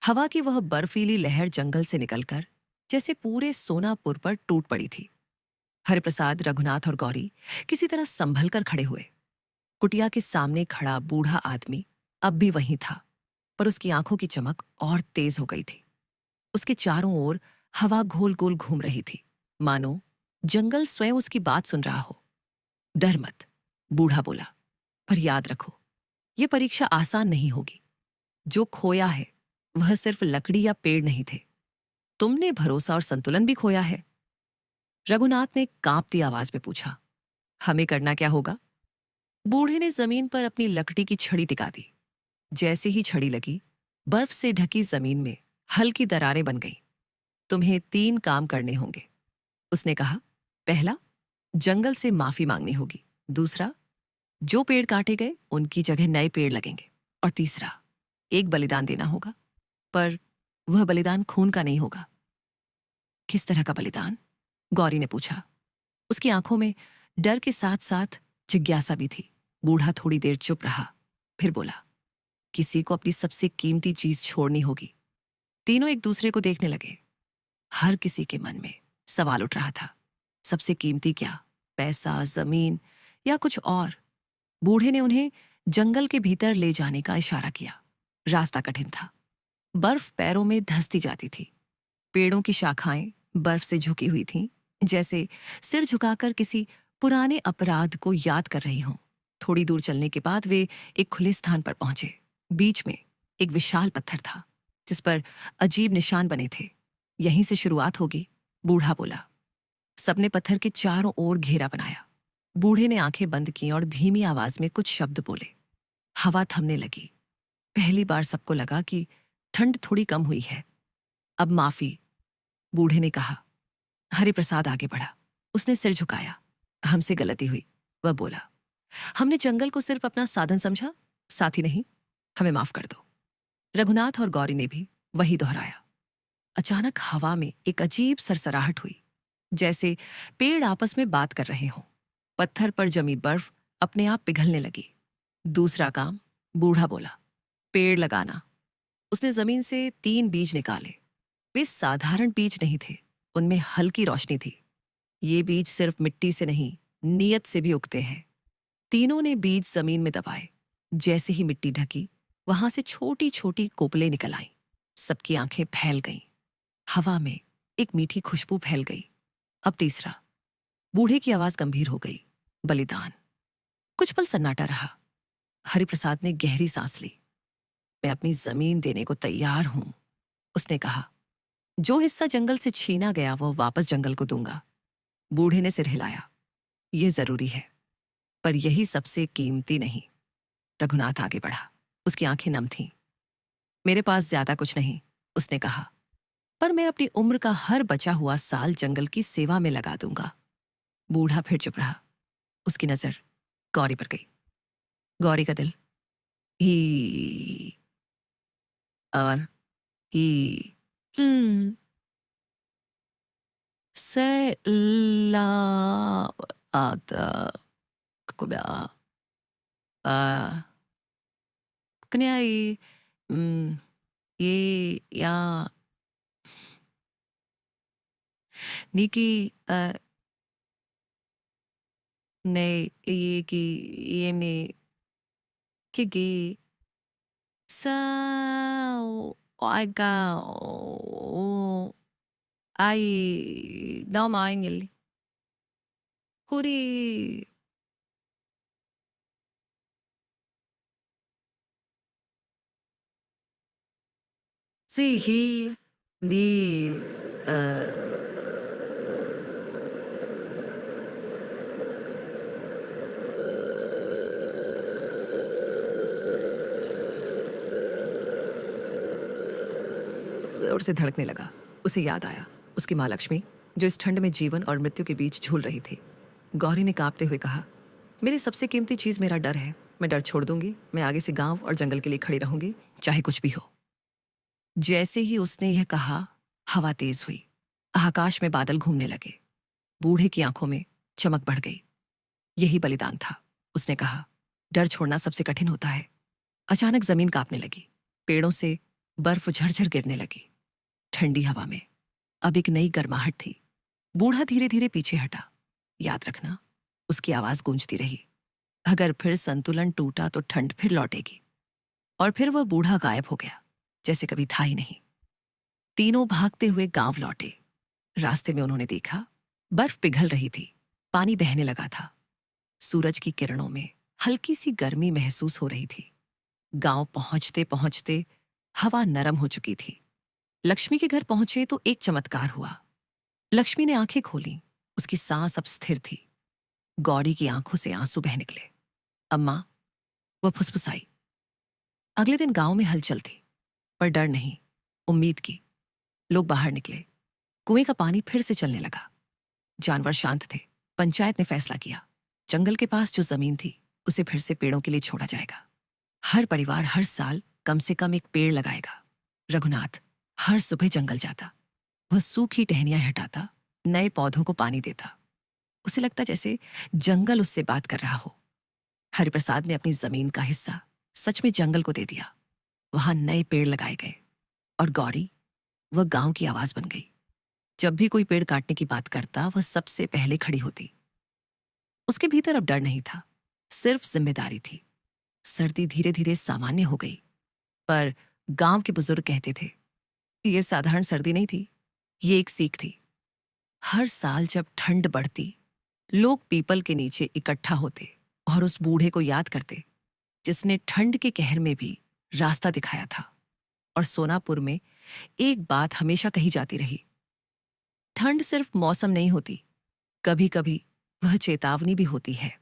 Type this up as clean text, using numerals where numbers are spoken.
हवा की वह बर्फीली लहर जंगल से निकलकर जैसे पूरे सोनापुर पर टूट पड़ी थी। हरिप्रसाद, रघुनाथ और गौरी किसी तरह संभल कर खड़े हुए। कुटिया के सामने खड़ा बूढ़ा आदमी अब भी वहीं था, पर उसकी आंखों की चमक और तेज हो गई थी। उसके चारों ओर हवा गोल गोल घूम रही थी, मानो जंगल स्वयं उसकी बात सुन रहा हो। डर मत, बूढ़ा बोला, पर याद रखो, ये परीक्षा आसान नहीं होगी। जो खोया है वह सिर्फ लकड़ी या पेड़ नहीं थे, तुमने भरोसा और संतुलन भी खोया है। रघुनाथ ने कांपती आवाज में पूछा, हमें करना क्या होगा? बूढ़े ने जमीन पर अपनी लकड़ी की छड़ी टिका दी। जैसे ही छड़ी लगी, बर्फ से ढकी जमीन में हल्की दरारें बन गईं। तुम्हें 3 काम करने होंगे, उसने कहा। पहला, जंगल से माफी मांगनी होगी। दूसरा, जो पेड़ काटे गए उनकी जगह नए पेड़ लगेंगे। और तीसरा, एक बलिदान देना होगा, पर वह बलिदान खून का नहीं होगा। किस तरह का बलिदान? गौरी ने पूछा। उसकी आंखों में डर के साथ साथ जिज्ञासा भी थी। बूढ़ा थोड़ी देर चुप रहा, फिर बोला, किसी को अपनी सबसे कीमती चीज छोड़नी होगी। तीनों एक दूसरे को देखने लगे। हर किसी के मन में सवाल उठ रहा था, सबसे कीमती क्या? पैसा, जमीन या कुछ और? बूढ़े ने उन्हें जंगल के भीतर ले जाने का इशारा किया। रास्ता कठिन था, बर्फ पैरों में धंसती जाती थी। पेड़ों की शाखाएं बर्फ से झुकी हुई थीं, जैसे सिर झुकाकर किसी पुराने अपराध को याद कर रही हों। थोड़ी दूर चलने के बाद वे एक खुले स्थान पर पहुंचे। बीच में एक विशाल पत्थर था, जिस पर अजीब निशान बने थे। यहीं से शुरुआत होगी, बूढ़ा बोला। सबने पत्थर के चारों ओर घेरा बनाया। बूढ़े ने आंखें बंद की और धीमी आवाज में कुछ शब्द बोले। हवा थमने लगी। पहली बार सबको लगा कि ठंड थोड़ी कम हुई है। अब माफी, बूढ़े ने कहा। हरिप्रसाद आगे बढ़ा। उसने सिर झुकाया। हमसे गलती हुई, वह बोला। हमने जंगल को सिर्फ अपना साधन समझा, साथी नहीं। हमें माफ कर दो। रघुनाथ और गौरी ने भी वही दोहराया। अचानक हवा में एक अजीब सरसराहट हुई, जैसे पेड़ आपस में बात कर रहे हों। पत्थर पर जमी बर्फ अपने आप पिघलने लगी। दूसरा काम, बूढ़ा बोला, पेड़ लगाना। उसने जमीन से 3 बीज निकाले। वे साधारण बीज नहीं थे, उनमें हल्की रोशनी थी। ये बीज सिर्फ मिट्टी से नहीं, नीयत से भी उगते हैं। तीनों ने बीज जमीन में दबाए। जैसे ही मिट्टी ढकी, वहां से छोटी छोटी कोपलें निकल आईं। सबकी आंखें फैल गईं। हवा में एक मीठी खुशबू फैल गई। अब तीसरा, बूढ़े की आवाज गंभीर हो गई, बलिदान। कुछ पल सन्नाटा रहा। हरिप्रसाद ने गहरी सांस ली। मैं अपनी जमीन देने को तैयार हूं, उसने कहा। जो हिस्सा जंगल से छीना गया वो वापस जंगल को दूंगा। बूढ़े ने सिर हिलाया। यह जरूरी है, पर यही सबसे कीमती नहीं। रघुनाथ आगे बढ़ा। उसकी आंखें नम थीं। मेरे पास ज्यादा कुछ नहीं, उसने कहा, पर मैं अपनी उम्र का हर बचा हुआ साल जंगल की सेवा में लगा दूंगा। बूढ़ा फिर चुप रहा। उसकी नजर गौरी पर गई। गौरी का दिल ही और ही से ला आता kuda kanyai ye ya niki ne ye ki ye ne kigi sa oiga o ai não mãe ele kuri sihi di जोर से धड़कने लगा। उसे याद आया, उसकी माँ लक्ष्मी, जो इस ठंड में जीवन और मृत्यु के बीच झूल रही थी। गौरी ने कांपते हुए कहा, मेरी सबसे कीमती चीज मेरा डर है। मैं डर छोड़ दूंगी। मैं आगे से गांव और जंगल के लिए खड़ी रहूंगी, चाहे कुछ भी हो। जैसे ही उसने यह कहा, हवा तेज हुई। आकाश में बादल घूमने लगे। बूढ़े की आंखों में चमक बढ़ गई। यही बलिदान था, उसने कहा। डर छोड़ना सबसे कठिन होता है। अचानक जमीन कांपने लगी। पेड़ों से बर्फ झरझर गिरने लगी। ठंडी हवा में अब एक नई गर्माहट थी। बूढ़ा धीरे धीरे पीछे हटा। याद रखना, उसकी आवाज गूंजती रही, अगर फिर संतुलन टूटा तो ठंड फिर लौटेगी। और फिर वह बूढ़ा गायब हो गया, जैसे कभी था ही नहीं। तीनों भागते हुए गांव लौटे। रास्ते में उन्होंने देखा, बर्फ पिघल रही थी, पानी बहने लगा था। सूरज की किरणों में हल्की सी गर्मी महसूस हो रही थी। गांव पहुंचते पहुंचते हवा नरम हो चुकी थी। लक्ष्मी के घर पहुंचे तो एक चमत्कार हुआ। लक्ष्मी ने आंखें खोली, उसकी सांस अब स्थिर थी। गौरी की आंखों से आंसू बह निकले। अम्मा, वह फुसफुसाई। अगले दिन गांव में हलचल थी, पर डर नहीं, उम्मीद की। लोग बाहर निकले। कुएं का पानी फिर से चलने लगा। जानवर शांत थे। पंचायत ने फैसला किया, जंगल के पास जो जमीन थी उसे फिर से पेड़ों के लिए छोड़ा जाएगा। हर परिवार हर साल कम से कम एक पेड़ लगाएगा। रघुनाथ हर सुबह जंगल जाता। वह सूखी टहनियां हटाता, नए पौधों को पानी देता। उसे लगता जैसे जंगल उससे बात कर रहा हो। हरिप्रसाद ने अपनी जमीन का हिस्सा सच में जंगल को दे दिया। वहां नए पेड़ लगाए गए। और गौरी, वह गांव की आवाज बन गई। जब भी कोई पेड़ काटने की बात करता, वह सबसे पहले खड़ी होती। उसके भीतर अब डर नहीं था, सिर्फ जिम्मेदारी थी। सर्दी धीरे धीरे सामान्य हो गई, पर गांव के बुजुर्ग कहते थे, ये साधारण सर्दी नहीं थी, ये एक सीख थी। हर साल जब ठंड बढ़ती, लोग पीपल के नीचे इकट्ठा होते और उस बूढ़े को याद करते जिसने ठंड के कहर में भी रास्ता दिखाया था। और सोनापुर में एक बात हमेशा कही जाती रही, ठंड सिर्फ मौसम नहीं होती, कभी कभी वह चेतावनी भी होती है।